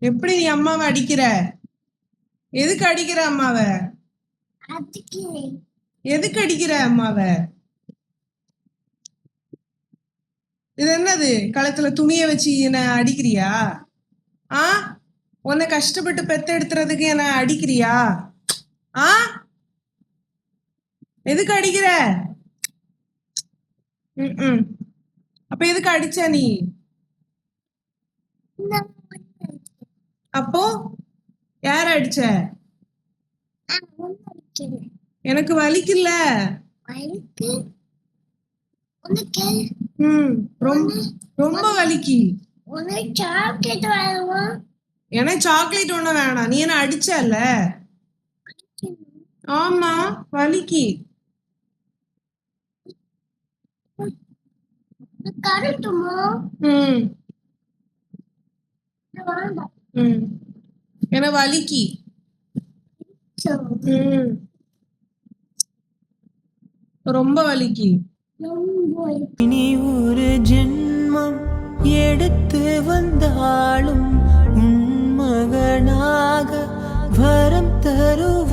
எப்படி நீ அம்மாவை அடிக்கிற? எதுக்கு அடிக்கிற அம்மாவை? எதுக்கு அடிக்கிற அம்மாவை? இது என்னது? கழுத்துல துணிய வச்சு என்ன அடிக்கிறியா? ஆ, உன்னை கஷ்டப்பட்டு பெத்தெடுத்துறதுக்கு என்ன அடிக்கிறியா? ஆ, எதுக்கு அடிக்கிற? ம். அப்ப எதுக்கு அடிச்ச நீ? அப்போ யார அடிச்ச? எனக்கு வலிக்குல்ல. ரொம்ப வலிக்கு. எனக்கு சாக்லேட் ஒண்ணு வேணாம். நீ என்ன அடிச்சல? ஆமா, வலிக்கு. என்ன வலிக்கு. ரொம்ப வலிக்கு. இனி ஒரு ஜென்மம் எடுத்து வந்தாலும் உன் மகனாக வரம் தருவ